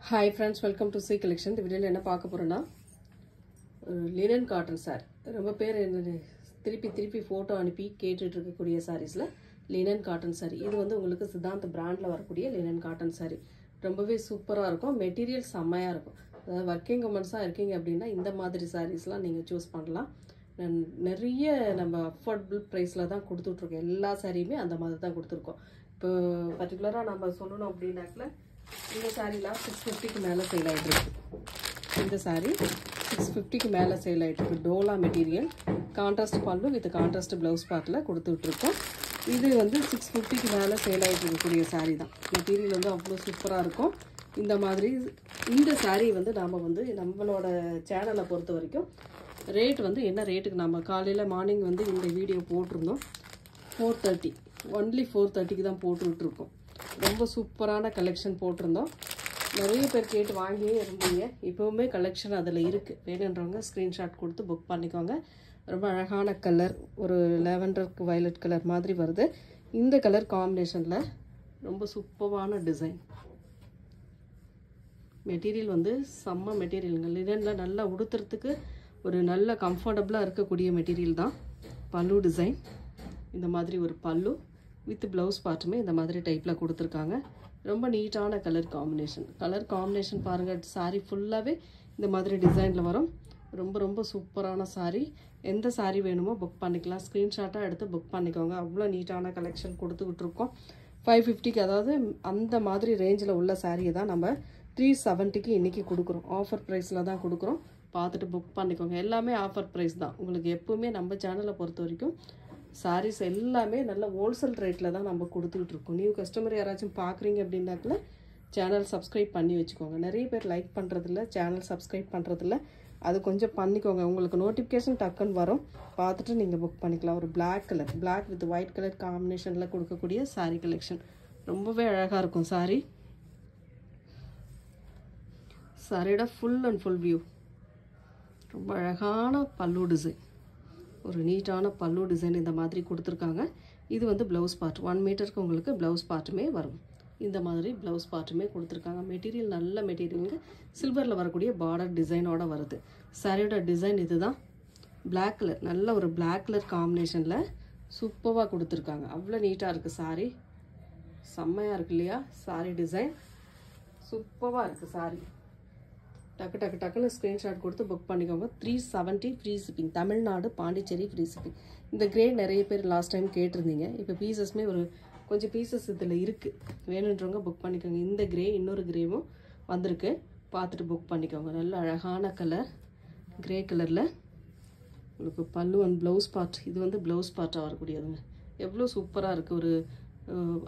Hi friends, welcome to C collection. இந்த வீடியோல என்ன பார்க்க போறோம்னா லினன் காட்டன் சாரி. ரொம்ப பேர் திருப்பி போட்டோ அனுப்பி கேட்டுட்டு இருக்கக்கூடிய சாரீஸ்ல லினன் காட்டன் சாரி. இது வந்து உங்களுக்கு சித்தாந்த் பிராண்ட்ல வரக்கூடிய லினன் காட்டன் சாரி. ரொம்பவே சூப்பரா இருக்கும். மெட்டீரியல் செமையா இருக்கும். அதாவது வர்க்கிங் உமன்ஸா இருக்கீங்க அப்படினா இந்த மாதிரி சாரீஸ்லாம் நீங்க சூஸ் பண்ணலாம். நிறைய நம்ம அஃபோர்டபிள் பிரைஸ்ல தான் கொடுத்துட்டு இருக்கோம். எல்லா சாரியுமே அந்த மாதிரி தான் கொடுத்துருக்கோம். இப்போ பர்టిక్యులரா நம்ம சொல்லணும் அப்படினாக்கல இந்த சாரிலாம் 650க்கு மேல சேல் ஆயிட்டு இருக்கு. இந்த சாரி 650க்கு மேல சேல் ஆயிட்டு இருக்கு. டோலா மெட்டீரியல் கான்ட்ராஸ்ட் பல்லு வித் கான்ட்ராஸ்ட் ப்ளவுஸ் பார்ட்ல கொடுத்துட்டு இருக்கோம். இது வந்து 650க்கு மேல சேல் ஆயிட்டு இருக்கக்கூடிய சாரி தான். மெட்டீரியல் வந்து அவ்வளோ சூப்பரா இருக்கும். இந்த மாதிரி இந்த சாரி வந்து நாம வந்து நம்மளோட சேனலை பொறுத்த வரைக்கும் ரேட் வந்து என்ன ரேட்டுக்கு நம்ம காலையில மார்னிங் வந்து இந்த வீடியோ போட்டிருந்தோம். 430 ஒன்லி 430க்கு தான் போட்டுட்டு இருக்கோம். ரொம்ப சூப்பரான கலெக்ஷன் போட்டிருந்தோம். நிறைய பேர் கேட்டு வாங்கியே இருந்தீங்க. இப்போவுமே கலெக்ஷன் அதில் இருக்குது. வேணுன்றவங்க ஸ்க்ரீன்ஷாட் கொடுத்து புக் பண்ணிக்கோங்க. ரொம்ப அழகான கலர், ஒரு லாவெண்டருக்கு வயலட் கலர் மாதிரி வருது. இந்த கலர் காம்பினேஷனில் ரொம்ப சூப்பரான டிசைன். மெட்டீரியல் வந்து செம்ம மெட்டீரியலுங்க. லினனில் நல்லா உடுத்துறதுக்கு ஒரு நல்ல கம்ஃபர்டபுளாக இருக்கக்கூடிய மெட்டீரியல் தான். பல்லு டிசைன் இந்த மாதிரி ஒரு பல்லு வித் ப்ளவுஸ் பார்ட்டுமே இந்த மாதிரி டைப்பில் கொடுத்துருக்காங்க. ரொம்ப நீட்டான கலர் காம்பினேஷன் பாருங்கள். சாரீ ஃபுல்லாகவே இந்த மாதிரி டிசைனில் வரும். ரொம்ப சூப்பரான சாரீ. எந்த சாரீ வேணுமோ புக் பண்ணிக்கலாம். ஸ்க்ரீன்ஷாட்டாக எடுத்து புக் பண்ணிக்கோங்க. அவ்வளோ நீட்டான கலெக்ஷன் கொடுத்துக்கிட்டு இருக்கோம். 550க்கு, அதாவது அந்த மாதிரி ரேஞ்சில் உள்ள சாரியை தான் நம்ம 370க்கு இன்றைக்கி கொடுக்குறோம். ஆஃபர் ப்ரைஸில் தான் கொடுக்குறோம். பார்த்துட்டு புக் பண்ணிக்கோங்க. எல்லாமே ஆஃபர் ப்ரைஸ் தான். உங்களுக்கு எப்போவுமே நம்ம சேனலை பொறுத்த வரைக்கும் சாரீஸ் எல்லாமே நல்ல ஹோல்சேல் ரேட்டில் தான் நம்ம கொடுத்துக்கிட்டு இருக்கோம். நியூ கஸ்டமர் யாராச்சும் பார்க்குறீங்க அப்படின்னாக்கல சேனல் சப்ஸ்கிரைப் பண்ணி வச்சுக்கோங்க. நிறைய பேர் லைக் பண்ணுறதில்ல, சேனல் சப்ஸ்கிரைப் பண்ணுறதில்ல. அது கொஞ்சம் பண்ணிக்கோங்க. உங்களுக்கு நோட்டிஃபிகேஷன் டக்குன்னு வரும். பார்த்துட்டு நீங்கள் புக் பண்ணிக்கலாம். ஒரு black colour, black with white colour காம்பினேஷனில் கொடுக்கக்கூடிய சாரீ கலெக்ஷன் ரொம்பவே அழகாக இருக்கும். சாரியோட ஃபுல் அண்ட் ஃபுல் வியூ. ரொம்ப அழகான பல்லு டிசைன், ஒரு நீட்டான பல்லு டிசைன் இந்த மாதிரி கொடுத்துருக்காங்க. இது வந்து ப்ளவுஸ் பார்ட். 1 மீட்டருக்கு உங்களுக்கு ப்ளவுஸ் பார்ட்டுமே வரும். இந்த மாதிரி ப்ளவுஸ் பார்ட்டுமே கொடுத்துருக்காங்க. மெட்டீரியல் நல்ல மெட்டீரியலுங்க. சில்வரில் வரக்கூடிய பார்டர் டிசைனோட வருது. சாரியோட டிசைன் இதுதான். பிளாக் கலர், நல்ல ஒரு பிளாக் கலர் காம்பினேஷனில் சூப்பராக கொடுத்துருக்காங்க. அவ்வளோ நீட்டாக இருக்குது சாரி. செம்மையாக இருக்கு இல்லையா? சாரி டிசைன் சூப்பராக இருக்குது சாரி. டக்குன்னு ஸ்க்ரீன்ஷாட் கொடுத்து புக் பண்ணிக்கோங்க. 370 free shipping. Tamil Nadu, Pondicherry free shipping. இந்த கிரே நிறைய பேர் லாஸ்ட் டைம் கேட்டிருந்தீங்க. இப்போ பீசஸ்மே ஒரு கொஞ்சம் பீசஸ் இதில் இருக்குது. வேணுன்றவங்க புக் பண்ணிக்கோங்க. இந்த கிரே, இன்னொரு கிரேவும் வந்திருக்கு. பார்த்துட்டு புக் பண்ணிக்கோங்க. நல்ல அழகான கலர், கிரே கலரில் உங்களுக்கு பல்லு அண்ட் ப்ளவுஸ் பார்ட். இது வந்து ப்ளவுஸ் பார்ட்டாக வரக்கூடியதுங்க. எவ்வளோ சூப்பராக இருக்குது. ஒரு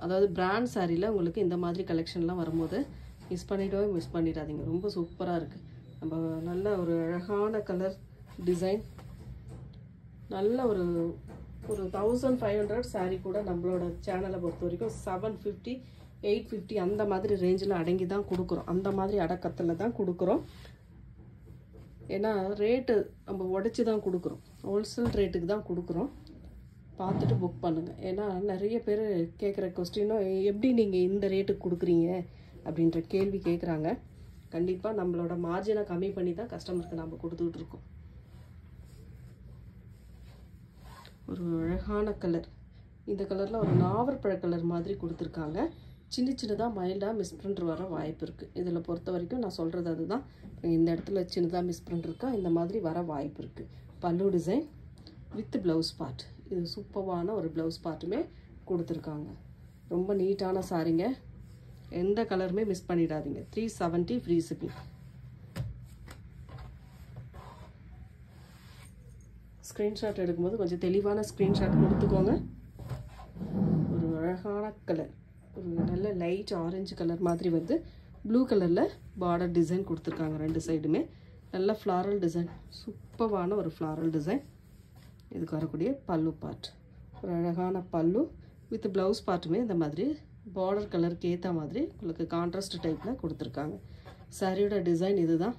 அதாவது பிராண்ட் சாரியில் உங்களுக்கு இந்த மாதிரி கலெக்ஷன்லாம் வரும்போது மிஸ் பண்ணிடாதீங்க. ரொம்ப சூப்பராக இருக்குது. நம்ம நல்ல ஒரு அழகான கலர் டிசைன். நல்ல ஒரு 1500 சாரீ கூட நம்மளோட சேனலை பொறுத்த வரைக்கும் 750 850 அந்த மாதிரி ரேஞ்சில் அடங்கி தான் கொடுக்குறோம். அந்த மாதிரி அடக்கத்தில் தான் கொடுக்குறோம். ஏன்னா ரேட்டு நம்ம உடச்சி தான் கொடுக்குறோம். ஹோல்சேல் ரேட்டுக்கு தான் கொடுக்குறோம். பார்த்துட்டு புக் பண்ணுங்கள். ஏன்னா நிறைய பேர் கேட்குற கொஸ்டினும் எப்படி நீங்கள் இந்த ரேட்டுக்கு கொடுக்குறீங்க அப்படின்ற கேள்வி கேட்குறாங்க. கண்டிப்பாக நம்மளோட மார்ஜினை கம்மி பண்ணி தான் கஸ்டமருக்கு நம்ம கொடுத்துக்கிட்டு இருக்கோம். ஒரு அழகான கலர். இந்த கலரில் ஒரு நாவற்பழ கலர் மாதிரி கொடுத்துருக்காங்க. சின்னதாக மைல்டாக மிஸ்பிரிண்ட் வர வாய்ப்பு இருக்குது. இதில் பொறுத்த வரைக்கும் நான் சொல்கிறது அதுதான். இந்த இடத்துல சின்னதாக மிஸ்பிரிண்ட் இருக்கா, இந்த மாதிரி வர வாய்ப்பு இருக்குது. பல்லு டிசைன் வித் ப்ளவுஸ் பார்ட். இது சூப்பரான ஒரு ப்ளவுஸ் பார்ட்டுமே கொடுத்துருக்காங்க. ரொம்ப நீட்டான சாரிங்க. எந்த கலருமே மிஸ் பண்ணிடாதீங்க. 370 ஃப்ரீ ஷிப்பிங். ஸ்க்ரீன்ஷாட் எடுக்கும்போது கொஞ்சம் தெளிவான ஸ்க்ரீன்ஷாட் கொடுத்துக்கோங்க. ஒரு அழகான கலர், ஒரு நல்ல லைட் ஆரஞ்சு கலர் மாதிரி வந்து ப்ளூ கலரில் பார்டர் டிசைன் கொடுத்துருக்காங்க. 2 சைடுமே நல்ல ஃப்ளாரல் டிசைன். சூப்பரான ஒரு ஃப்ளாரல் டிசைன். இதுக்கு வரக்கூடிய பல்லு பார்ட், ஒரு அழகான பல்லு வித் ப்ளவுஸ் பார்ட்டுமே இந்த மாதிரி பார்டர் கலருக்கு ஏற்ற மாதிரி உங்களுக்கு கான்ட்ராஸ்ட் டைப்பில் கொடுத்துருக்காங்க. சாரியோட டிசைன் இதுதான்.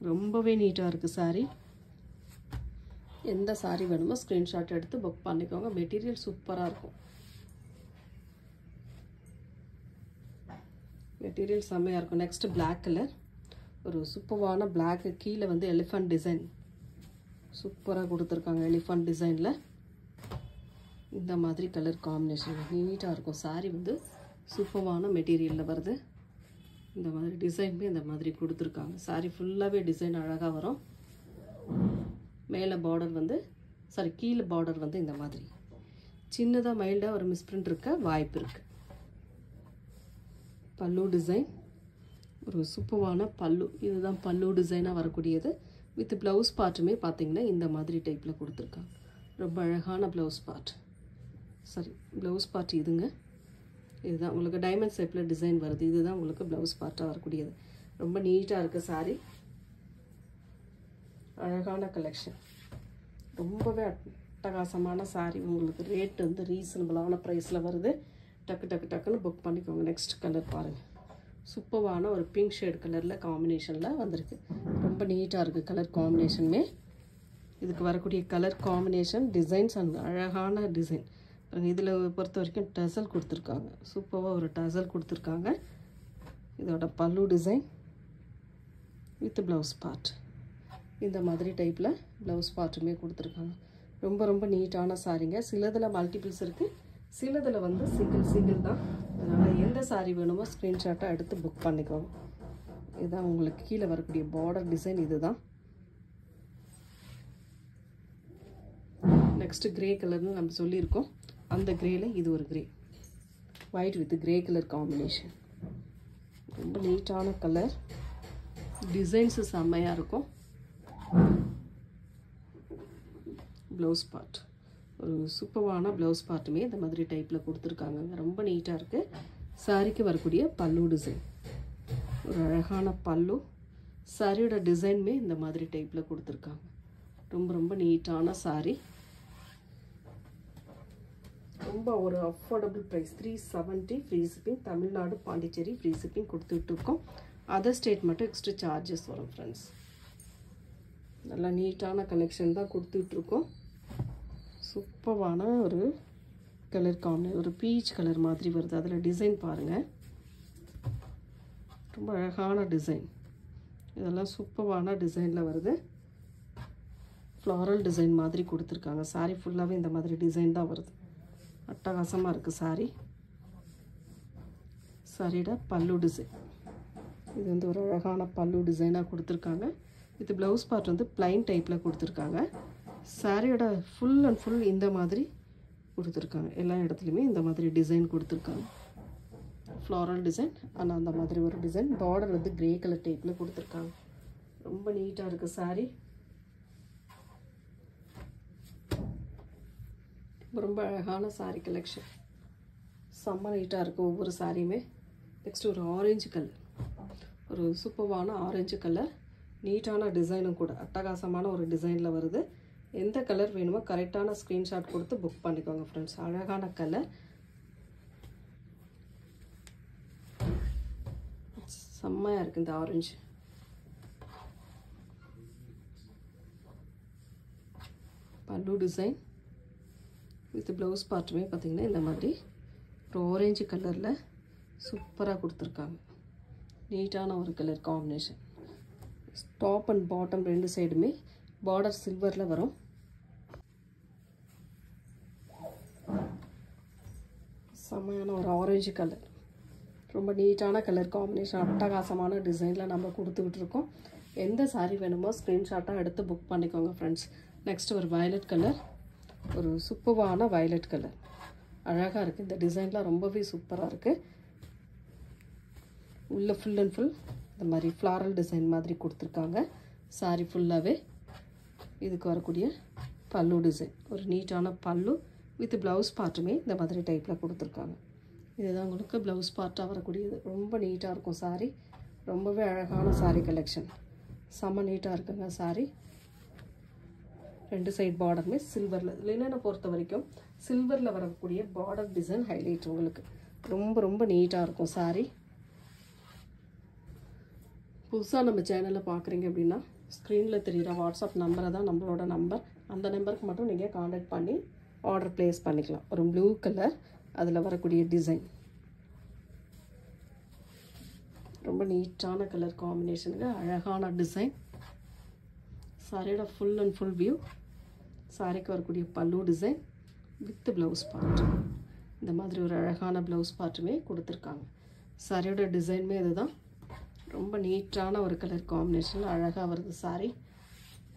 ரொம்பவே நீட்டாக இருக்குது சாரி. எந்த சாரி வேணுமோ ஸ்க்ரீன்ஷாட் எடுத்து புக் பண்ணிக்கோங்க. மெட்டீரியல் சூப்பராக இருக்கும். மெட்டீரியல் செம்மையாக இருக்கும். நெக்ஸ்ட் பிளாக் கலர், ஒரு சூப்பரான பிளாக், கீழே வந்து எலிஃபண்ட் டிசைன் சூப்பராக கொடுத்துருக்காங்க. எலிஃபண்ட் டிசைனில் இந்த மாதிரி கலர் காம்பினேஷன் நீட்டாக இருக்கும். சாரீ வந்து சூப்பரான மெட்டீரியலில் வருது. இந்த மாதிரி டிசைனுமே இந்த மாதிரி கொடுத்துருக்காங்க. சாரீ ஃபுல்லாகவே டிசைன் அழகாக வரும். மேலே பார்டர் வந்து கீழே பார்டர் வந்து இந்த மாதிரி சின்னதாக மைல்டாக ஒரு மிஸ்பிரிண்ட் இருக்க வாய்ப்பு இருக்குது. பல்லு டிசைன், ஒரு சூப்பரான பல்லு. இதுதான் பல்லு டிசைனாக வரக்கூடியது. வித் ப்ளவுஸ் பார்ட்டுமே பார்த்திங்கன்னா இந்த மாதிரி டைப்பில் கொடுத்துருக்காங்க. ரொம்ப அழகான ப்ளவுஸ் பார்ட். ப்ளவுஸ் பார்ட் இதுங்க. இதுதான் உங்களுக்கு டைமண்ட் ஷேப்பில் டிசைன் வருது. இதுதான் உங்களுக்கு ப்ளவுஸ் பார்ட்டாக வரக்கூடியது. ரொம்ப நீட்டாக இருக்குது சாரீ. அழகான கலெக்ஷன், ரொம்பவே அட்டகாசமான சாரீ. உங்களுக்கு ரேட் வந்து ரீசனபிளான ப்ரைஸில் வருது. டக்கு டக்கு டக்குன்னு புக் பண்ணிக்கோங்க. நெக்ஸ்ட் கலர் பாருங்கள். சூப்பரான ஒரு பிங்க் ஷேட் கலரில் காம்பினேஷனில் வந்திருக்கு. ரொம்ப நீட்டாக இருக்குது கலர் காம்பினேஷனுமே. இதுக்கு வரக்கூடிய கலர் காம்பினேஷன் டிசைன்ஸ் அண்ட் அழகான டிசைன். இதில் பொறுத்த வரைக்கும் டசல் கொடுத்துருக்காங்க. சூப்பராக ஒரு டசல் கொடுத்துருக்காங்க. இதோட பல்லு டிசைன் வித் ப்ளவுஸ் பார்ட் இந்த மாதிரி டைப்பில் ப்ளவுஸ் பார்ட்டுமே கொடுத்துருக்காங்க. ரொம்ப ரொம்ப நீட்டான சாரீங்க. சிலதில் மல்டிபிள்ஸ் இருக்குது, சிலதில் வந்து சிங்கிள் தான். அதனால் எந்த சாரீ வேணுமோ ஸ்க்ரீன்ஷாட்டாக எடுத்து புக் பண்ணிக்கோங்க. இதுதான் உங்களுக்கு கீழே வரக்கூடிய பார்டர் டிசைன். இதுதான் நெக்ஸ்ட் கிரே கலர்னு நம்ம சொல்லியிருக்கோம். அந்த கிரேல இது ஒரு grey, white with grey colour combination. ரொம்ப நீட்டான கலர், டிசைன்ஸு செம்மையாக இருக்கும். ப்ளவுஸ் பார்ட், ஒரு சூப்பரான ப்ளவுஸ் பார்ட்டுமே இந்த மாதிரி டைப்பில் கொடுத்துருக்காங்க. ரொம்ப நீட்டாக இருக்குது. சாரிக்கு வரக்கூடிய பல்லு டிசைன், ஒரு அழகான பல்லு. சாரியோட டிசைனுமே இந்த மாதிரி டைப்பில் கொடுத்துருக்காங்க. ரொம்ப ரொம்ப நீட்டான சாரி. ரொம்ப ஒரு affordable price, 370 free shipping. Tamil Nadu, Pondicherry free shipping கொடுத்துட்ருக்கோம். அதர் ஸ்டேட் மட்டும் எக்ஸ்ட்ரா சார்ஜஸ் வரும் ஃப்ரெண்ட்ஸ். நல்லா நீட்டான கலெக்ஷன் தான் கொடுத்துட்ருக்கோம். சூப்பரான ஒரு கலர் காம்பினேஷன், ஒரு பீச் கலர் மாதிரி வருது. அதில் டிசைன் பாருங்கள், ரொம்ப அழகான டிசைன். இதெல்லாம் சூப்பரான டிசைனில் வருது. ஃப்ளாரல் டிசைன் மாதிரி கொடுத்துருக்காங்க. சாரீ ஃபுல்லாகவே இந்த மாதிரி டிசைன் தான் வருது. அட்டகாசமாக இருக்குது சாரீ. சாரியோட பல்லு டிசைன், இது வந்து ஒரு அழகான பல்லு டிசைனாக கொடுத்துருக்காங்க. இது ப்ளவுஸ் பார்ட் வந்து பிளைன் டைப்பில் கொடுத்துருக்காங்க. சாரியோட ஃபுல் அண்ட் ஃபுல் இந்த மாதிரி கொடுத்துருக்காங்க. எல்லா இடத்துலையுமே இந்த மாதிரி டிசைன் கொடுத்துருக்காங்க. ஃப்ளாரல் டிசைன், ஆனால் அந்த மாதிரி ஒரு டிசைன். பார்டர் வந்து கிரே கலர் டைப்பில் கொடுத்துருக்காங்க. ரொம்ப நீட்டாக இருக்குது சாரீ. ரொம்ப அழகான சாரீ கலெக்ஷன், செம்ம நீட்டாக இருக்குது ஒவ்வொரு சாரியுமே. நெக்ஸ்ட் ஒரு ஆரஞ்சு கலர், ஒரு சூப்பரான ஆரஞ்சு கலர். நீட்டான டிசைனும் கூட, அட்டகாசமான ஒரு டிசைனில் வருது. எந்த கலர் வேணுமோ கரெக்டான ஸ்க்ரீன்ஷாட் கொடுத்து புக் பண்ணிக்கோங்க ஃப்ரெண்ட்ஸ். அழகான கலர், செம்மையாக இருக்குது இந்த ஆரஞ்சு. பல்லு டிசைன் வித் ப்ளவுஸ் பார்ட்டுமே பார்த்திங்கன்னா இந்த மாதிரி ஒரு ஆரஞ்சு கலரில் சூப்பராக கொடுத்துருக்காங்க. நீட்டான ஒரு colour combination. Top and bottom ரெண்டு சைடுமே பார்டர் சில்வரில் வரும். செம்மையான ஒரு ஆரஞ்சு கலர், ரொம்ப நீட்டான கலர் காம்பினேஷன். அட்டகாசமான டிசைனில் நம்ம கொடுத்துக்கிட்டு இருக்கோம். எந்த சாரீ வேணுமோ ஸ்க்ரீன்ஷாட்டாக எடுத்து புக் பண்ணிக்கோங்க ஃப்ரெண்ட்ஸ். நெக்ஸ்ட் ஒரு வயலட் கலர், ஒரு சூப்பரான வயலட் கலர். அழகாக இருக்குது. இந்த டிசைன்லாம் ரொம்பவே சூப்பராக இருக்குது. உள்ள ஃபுல் அண்ட் ஃபுல் இந்த மாதிரி ஃப்ளாரல் டிசைன் மாதிரி கொடுத்துருக்காங்க. சாரீ ஃபுல்லாகவே இதுக்கு வரக்கூடிய பல்லு டிசைன், ஒரு நீட்டான பல்லு வித் ப்ளவுஸ் பார்ட்டுமே இந்த மாதிரி டைப்பில் கொடுத்துருக்காங்க. இதுதான் உங்களுக்கு ப்ளவுஸ் பார்ட்டாக வரக்கூடியது. ரொம்ப நீட்டாக இருக்கும் சாரீ. ரொம்பவே அழகான சாரீ கலெக்ஷன், செம்ம நீட்டாக இருக்குங்க சாரீ. ரெண்டு சைட் பார்டருமே சில்வரில். லினனை பொறுத்த வரைக்கும் சில்வரில் வரக்கூடிய பார்டர் டிசைன் ஹைலைட். உங்களுக்கு ரொம்ப ரொம்ப நீட்டாக இருக்கும் சாரீ. புதுசாக நம்ம சேனலில் பார்க்குறீங்க அப்படின்னா ஸ்க்ரீனில் தெரிகிற வாட்ஸ்அப் நம்பரை தான் நம்மளோட நம்பர். அந்த நம்பருக்கு மட்டும் நீங்கள் காண்டாக்ட் பண்ணி ஆர்டர் ப்ளேஸ் பண்ணிக்கலாம். ஒரு ப்ளூ கலர், அதில் வரக்கூடிய டிசைன் ரொம்ப நீட்டான கலர் காம்பினேஷனுங்க, அழகான டிசைன். சாரியோட ஃபுல் அண்ட் ஃபுல் வியூ. சாரிக்கு வரக்கூடிய பல்லு டிசைன் வித் ப்ளவுஸ் பார்ட். இந்த மாதிரி ஒரு அழகான ப்ளவுஸ் பார்ட்டுமே கொடுத்துருக்காங்க. சாரியோட டிசைனுமே இதுதான். ரொம்ப நீட்டான ஒரு கலர் காம்பினேஷனில் அழகாக வருது சாரி.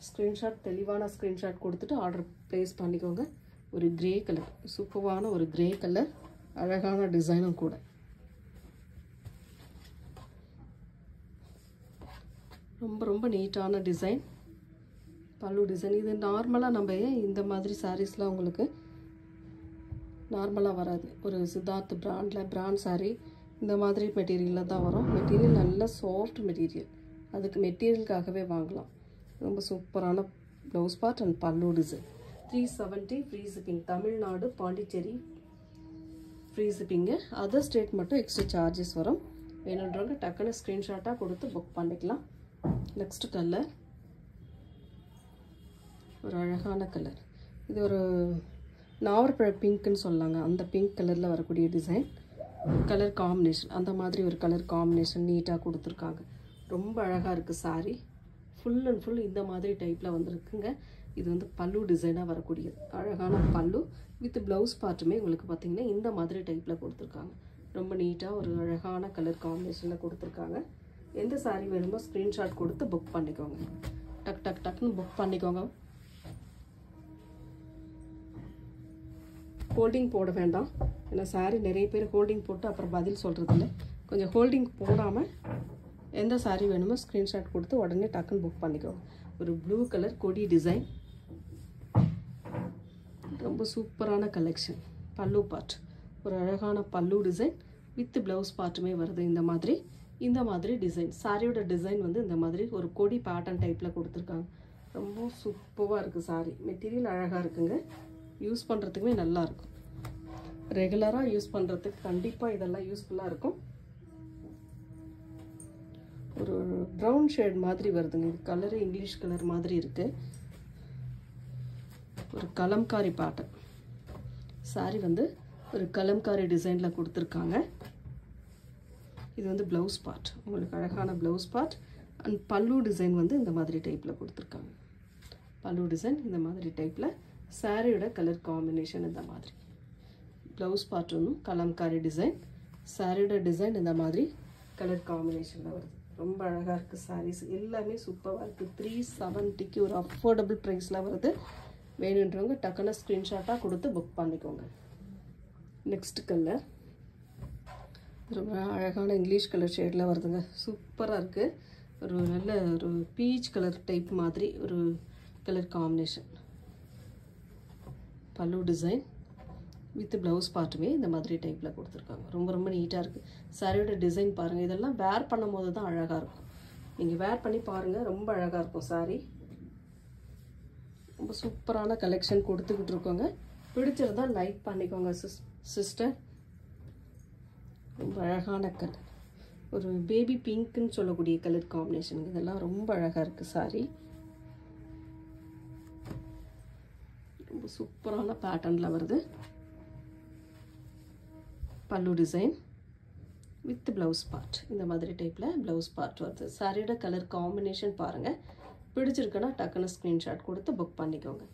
ஸ்க்ரீன்ஷாட், தெளிவான ஸ்க்ரீன்ஷாட் கொடுத்துட்டு ஆர்டர் ப்ளேஸ் பண்ணிக்கோங்க. ஒரு கிரே கலர், சூப்பரான ஒரு கிரே கலர், அழகான டிசைனும் கூட. ரொம்ப ரொம்ப நீட்டான டிசைன், பல்லு டிசைன். இது நார்மலாக நம்ம இந்த மாதிரி சாரீஸ்லாம் உங்களுக்கு நார்மலாக வராது. ஒரு சித்தார்த் பிராண்ட் சாரீ இந்த மாதிரி மெட்டீரியலில் தான் வரும். மெட்டீரியல் நல்ல சாஃப்ட் மெட்டீரியல், அதுக்கு மெட்டீரியலுக்காகவே வாங்கலாம். ரொம்ப சூப்பரான ப்ளவுஸ் பார்ட் அண்ட் பல்லு design. 370 free shipping. Tamil Nadu, Pondicherry free shipping. Other state மட்டும் எக்ஸ்ட்ரா சார்ஜஸ் வரும். வேணுன்றவங்க டக்குன்னு ஸ்க்ரீன்ஷாட்டாக கொடுத்து புக் பண்ணிக்கலாம். நெக்ஸ்ட் கலர் ஒரு அழகான கலர். இது ஒரு நாவற்பழ பிங்க்குன்னு சொல்லாங்க, அந்த பிங்க் கலரில் வரக்கூடிய டிசைன். கலர் காம்பினேஷன் அந்த மாதிரி ஒரு கலர் காம்பினேஷன் நீட்டாக கொடுத்துருக்காங்க. ரொம்ப அழகாக இருக்குது சாரீ. ஃபுல் அண்ட் ஃபுல் இந்த மாதிரி டைப்பில் வந்துருக்குங்க. இது வந்து பல்லு டிசைனாக வரக்கூடியது. அழகான பல்லு வித் ப்ளவுஸ் பார்ட்டுமே உங்களுக்கு பார்த்திங்கன்னா இந்த மாதிரி டைப்பில் கொடுத்துருக்காங்க. ரொம்ப நீட்டாக ஒரு அழகான கலர் காம்பினேஷனில் கொடுத்துருக்காங்க. எந்த சாரீ வேணுமோ ஸ்க்ரீன்ஷாட் கொடுத்து புக் பண்ணிக்கோங்க. டக்குன்னு புக் பண்ணிக்கோங்க. ஹோல்டிங் போட வேண்டாம், ஏன்னா சாரீ நிறைய பேர் ஹோல்டிங் போட்டு அப்புறம் பதில் சொல்கிறதில்ல. கொஞ்சம் ஹோல்டிங் போடாமல் எந்த சாரீ வேணுமோ ஸ்க்ரீன்ஷாட் கொடுத்து உடனே டக்குன்னு புக் பண்ணிக்கோங்க. ஒரு ப்ளூ கலர் கொடி டிசைன், ரொம்ப சூப்பரான கலெக்ஷன். பல்லு பார்ட் ஒரு அழகான பல்லு டிசைன் வித் ப்ளவுஸ் பார்ட்டுமே வருது. இந்த மாதிரி டிசைன். சாரியோட டிசைன் வந்து இந்த மாதிரி ஒரு கொடி பேட்டர்ன் டைப்பில் கொடுத்துருக்காங்க. ரொம்ப சூப்பராக இருக்குது சாரீ. மெட்டீரியல் அழகாக இருக்குங்க, யூஸ் பண்ணுறதுக்குமே நல்லாயிருக்கும். ரெகுலராக யூஸ் பண்ணுறதுக்கு கண்டிப்பாக இதெல்லாம் யூஸ்ஃபுல்லாக இருக்கும். ஒரு ப்ரௌன் ஷேட் மாதிரி வருதுங்க. இது கலரு இங்கிலீஷ் கலர் மாதிரி இருக்குது. ஒரு கலம்காரி பேட்டர்ன் சாரீ வந்து ஒரு கலம்காரி டிசைனில் கொடுத்துருக்காங்க. இது வந்து ப்ளவுஸ் பார்ட், உங்களுக்கு அழகான ப்ளவுஸ் பார்ட் அண்ட் பல்லு டிசைன் வந்து இந்த மாதிரி டைப்பில் கொடுத்துருக்காங்க. பல்லு டிசைன் இந்த மாதிரி டைப்பில், சாரியோட கலர் காம்பினேஷன் இந்த மாதிரி. ப்ளவுஸ் பார்ட் ஒன்றும் கலம்காரி டிசைன், சாரியோட டிசைன் இந்த மாதிரி கலர் காம்பினேஷனில் வருது. ரொம்ப அழகாக இருக்குது சாரீஸ், எல்லாமே சூப்பராக இருக்குது. 370க்கு ஒரு அஃபோர்டபுள் ப்ரைஸில் வருது. வேணுன்றவங்க டக்குன்னு ஸ்க்ரீன்ஷாட்டாக கொடுத்து புக் பண்ணிக்கோங்க. நெக்ஸ்ட் கலர் ரொம்ப அழகான இங்கிலீஷ் கலர் ஷேடில் வருதுங்க. சூப்பராக இருக்குது. ஒரு நல்ல ஒரு பீச் கலர் டைப் மாதிரி ஒரு கலர் காம்பினேஷன். பல்லு டிசைன் வித் ப்ளவுஸ் பார்ட்டுமே இந்த மாதிரி டைப்பில் கொடுத்துருக்காங்க. ரொம்ப ரொம்ப நீட்டாக இருக்குது. சாரியோட டிசைன் பாருங்கள். இதெல்லாம் வேர் பண்ணும் போது தான் அழகாக இருக்கும். நீங்கள் வேர் பண்ணி பாருங்கள், ரொம்ப அழகாக இருக்கும் சாரீ. ரொம்ப சூப்பரான கலெக்ஷன் கொடுத்துக்கிட்டு இருக்கோங்க. பிடிச்சிருந்தா லைக் பண்ணிக்கோங்க சிஸ்டர். ரொம்ப அழகான கலர், ஒரு பேபி பிங்க்குன்னு சொல்லக்கூடிய கலர் காம்பினேஷன். இதெல்லாம் ரொம்ப அழகாக இருக்குது சாரீ. ரொம்ப சூப்பரான பேட்டர்னில் வருது. பல்லு டிசைன் வித் ப்ளவுஸ் பார்ட் இந்த மாதிரி டைப்பில் ப்ளவுஸ் பார்ட் வருது. சாரியோட கலர் காம்பினேஷன் பாருங்கள். பிடிச்சிருக்குன்னா டக்குன்னு ஸ்க்ரீன்ஷாட் கொடுத்து புக் பண்ணிக்கோங்க.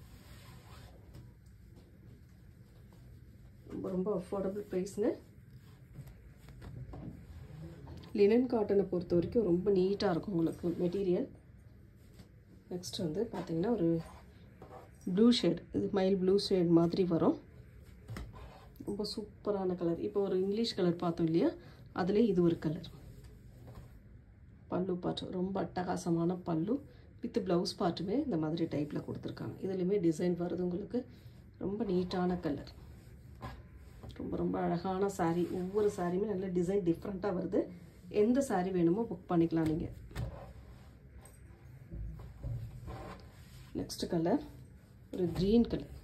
ரொம்ப ரொம்ப அஃபோர்டபுள் ப்ரைஸுங்க. லினன் காட்டனை பொறுத்த வரைக்கும் ரொம்ப நீட்டாக இருக்கும் உங்களுக்கு மெட்டீரியல். நெக்ஸ்ட் வந்து பார்த்திங்கன்னா ஒரு ப்ளூ ஷேட், இது மைல் ப்ளூ ஷேட் மாதிரி வரும். ரொம்ப சூப்பரான கலர். இப்போ ஒரு இங்கிலீஷ் கலர் பார்த்தோம் இல்லையா, அதில் இது ஒரு கலர். பல்லு பார்ட் ரொம்ப அட்டகாசமான பல்லு வித் ப்ளவுஸ் பார்ட்டுமே இந்த மாதிரி டைப்பில் கொடுத்துருக்காங்க. இதுலேயுமே டிசைன் வருது உங்களுக்கு. ரொம்ப நீட்டான கலர், ரொம்ப ரொம்ப அழகான சாரீ. ஒவ்வொரு சாரியுமே நல்ல டிசைன் டிஃப்ரெண்ட்டாக வருது. எந்த சாரீ வேணுமோ புக் பண்ணிக்கலாம் நீங்கள். நெக்ஸ்ட் கலர் ஒரு க்ரீன் கலர்,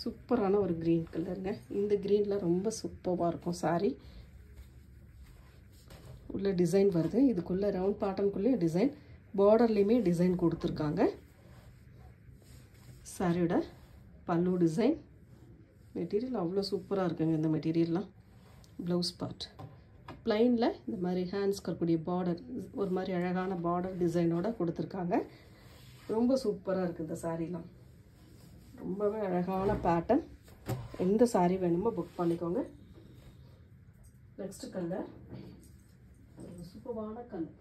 சூப்பரான ஒரு க்ரீன் கலருங்க. இந்த க்ரீனில் ரொம்ப சூப்பராக இருக்கும் சாரீ. உள்ள டிசைன் வருது. இதுக்குள்ளே ரவுண்ட் பேட்டர்னுக்குள்ளே டிசைன், பார்டர்லேயுமே டிசைன் கொடுத்துருக்காங்க. சாரியோட பல்லு டிசைன். மெட்டீரியல் அவ்வளோ சூப்பராக இருக்குங்க இந்த மெட்டீரியல்லாம். ப்ளவுஸ் பார்ட் பிளைனில் இந்த மாதிரி ஹேண்ட்ஸ்க்கு இருக்கக்கூடிய பார்டர் ஒரு மாதிரி அழகான பார்டர் டிசைனோட கொடுத்துருக்காங்க. ரொம்ப சூப்பராக இருக்குது இந்த சாரீலாம். ரொம்பவே அழகான பேட்டர்ன். எந்த சாரீ வேணுமோ புக் பண்ணிக்கோங்க. நெக்ஸ்ட் கலர் சூப்பரான கலர்,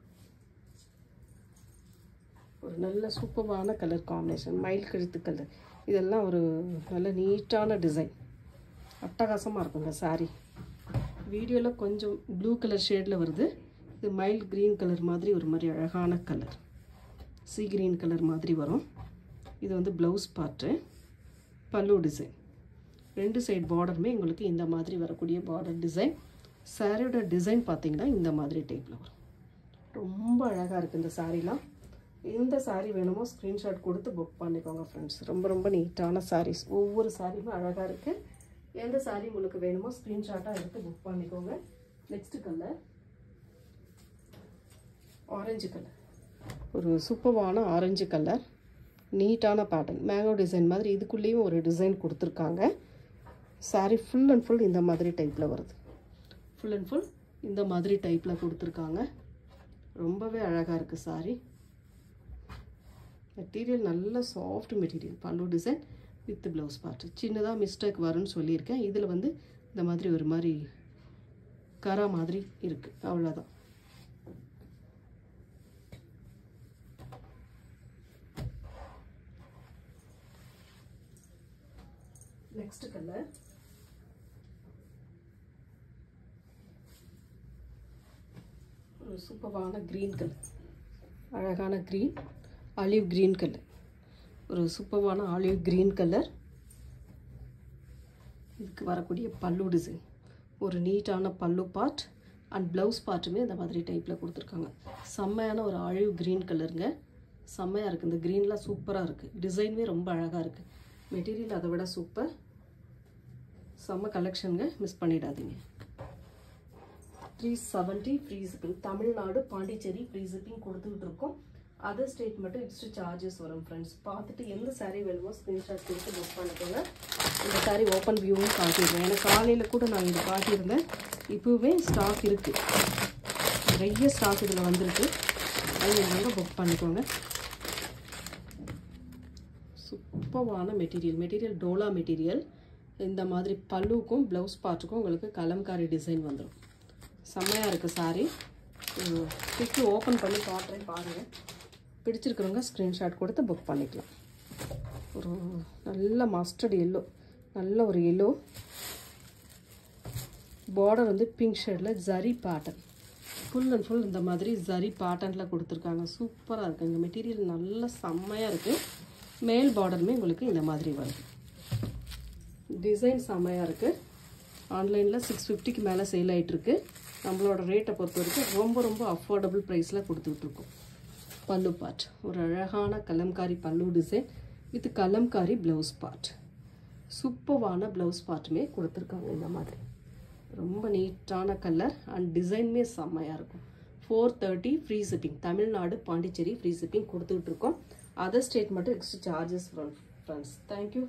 ஒரு நல்ல சூப்பரான கலர் காம்பினேஷன், மயில் கழுத்து கலர். இதெல்லாம் ஒரு நல்ல நீட்டான டிசைன், அட்டகாசமாக இருக்கும் இந்த சாரீ. வீடியோவில் கொஞ்சம் ப்ளூ கலர் ஷேடில் வருது. இது மைல்ட் க்ரீன் கலர் மாதிரி ஒரு மாதிரி அழகான கலர், சீ க்ரீன் கலர் மாதிரி வரும். இது வந்து ப்ளவுஸ் பார்ட்டு, பல்லு டிசைன். 2 சைடு பார்டருமே உங்களுக்கு இந்த மாதிரி வரக்கூடிய பார்டர் டிசைன். சாரியோட டிசைன் பார்த்தீங்கன்னா இந்த மாதிரி டைப்பில் வரும். ரொம்ப அழகாக இருக்குது இந்த சாரீலாம். எந்த சாரீ வேணுமோ ஸ்க்ரீன்ஷாட் கொடுத்து புக் பண்ணிக்கோங்க ஃப்ரெண்ட்ஸ். ரொம்ப ரொம்ப நீட்டான சாரீஸ். ஒவ்வொரு சாரியுமே அழகாக இருக்குது. எந்த சாரீ உங்களுக்கு வேணுமோ ஸ்க்ரீன்ஷாட்டாக எடுத்து புக் பண்ணிக்கோங்க. நெக்ஸ்ட் கலர் ஆரஞ்சு கலர், ஒரு சூப்பரான ஆரஞ்சு கலர், நீட்டான பேட்டர்ன், மேங்கோ டிசைன் மாதிரி. இதுக்குள்ளேயும் ஒரு டிசைன் கொடுத்துருக்காங்க. சாரீ ஃபுல் அண்ட் ஃபுல் இந்த மாதிரி டைப்பில் வருது. ஃபுல் அண்ட் ஃபுல் இந்த மாதிரி டைப்பில் கொடுத்துருக்காங்க. ரொம்பவே அழகாக இருக்குது சாரீ. மெட்டீரியல் நல்ல சாஃப்ட் மெட்டீரியல். பல்லு டிசைன் வித் ப்ளவுஸ் பார்ட். சின்னதாக மிஸ்டேக் வரும்னு சொல்லியிருக்கேன். இதில் வந்து இந்த மாதிரி ஒரு மாதிரி கரா மாதிரி இருக்குது, அவ்வளோதான். நெக்ஸ்ட் கலர் ஒரு சூப்பரான க்ரீன் கலர், அழகான க்ரீன், ஆலிவ் க்ரீன் கலர், ஒரு சூப்பரான ஆலிவ் க்ரீன் கலர். இதுக்கு வரக்கூடிய பல்லு டிசைன், ஒரு நீட்டான பல்லு பார்ட் அண்ட் ப்ளவுஸ் பார்ட்டுமே இந்த மாதிரி டைப்பில் கொடுத்துருக்காங்க. செம்மையான ஒரு ஆலிவ் க்ரீன் கலருங்க. செம்மையாக இருக்குது. இந்த க்ரீன்லாம் சூப்பராக இருக்குது. டிசைனுமே ரொம்ப அழகாக இருக்குது. மெட்டீரியல் அதை விட சூப்பர். செம்ம கலெக்ஷனுங்க, மிஸ் பண்ணிடாதீங்க. 370 free shipping. Tamil Nadu Pondicherry free shipping கொடுத்துக்கிட்டு இருக்கோம். அதர் ஸ்டேட் மட்டும் எக்ஸ்ட்ரா சார்ஜஸ் வரும் ஃப்ரெண்ட்ஸ். பார்த்துட்டு எந்த சாரீ வேணுமோ ஸ்க்ரீன்ஷாட் கொடுத்து புக் பண்ணிக்கோங்க. இந்த சாரீ ஓப்பன் வியூவும் காட்டிடுவேன். எனக்கு காலையில் கூட நான் இதை காட்டியிருந்தேன். இப்போவே ஸ்டாக் இருக்குது, நிறைய ஸ்டாக் இதில் வந்திருக்கு. அது நீங்கள் புக் பண்ணிக்கோங்க. சூப்பரான மெட்டீரியல் டோலா மெட்டீரியல். இந்த மாதிரி பல்லுக்கும் ப்ளவுஸ் பார்ட்டுக்கும் உங்களுக்கு கலம்காரி டிசைன் வந்துடும். செம்மையாக இருக்குது சாரீ. பிக்கு ஓப்பன் பண்ணி காட்டுறேன் பாருங்கள். பிடிச்சிருக்கிறவங்க ஸ்க்ரீன்ஷாட் கொடுத்து புக் பண்ணிக்கலாம். ஒரு நல்ல மஸ்டர்ட் எல்லோ, நல்ல ஒரு எல்லோ பார்டர் வந்து பிங்க் ஷேடில் zari pattern. Full and full இந்த மாதிரி ஜரி பேட்டர்னில் கொடுத்துருக்காங்க. சூப்பராக இருக்குது. இந்த மெட்டீரியல் நல்ல செம்மையாக இருக்குது. மேல் பார்டருமே உங்களுக்கு இந்த மாதிரி வருது. டிசைன் செம்மையாக இருக்குது. ஆன்லைனில் 650க்கு மேலே சேல் ஆகிட்டுருக்கு. நம்மளோட ரேட்டை பொறுத்த வரைக்கும் ரொம்ப ரொம்ப அஃபோர்டபுள் ப்ரைஸில் கொடுத்துட்ருக்கோம். பல்லு பார்ட் ஒரு அழகான கலம்காரி பல்லு design with Kalamkari blouse part. சூப்பரான ப்ளவுஸ் பார்ட்டுமே கொடுத்துருக்காங்க. இந்த மாதிரி ரொம்ப நீட்டான கலர் அண்ட் டிசைனுமே செம்மையாக இருக்கும். 430 free shipping. Tamil Nadu Pondicherry free shipping கொடுத்துக்கிட்டு இருக்கோம். அதர் ஸ்டேட் மட்டும் எக்ஸ்ட்ரா சார்ஜஸ் வரும் ஃப்ரெண்ட்ஸ். தேங்க்யூ.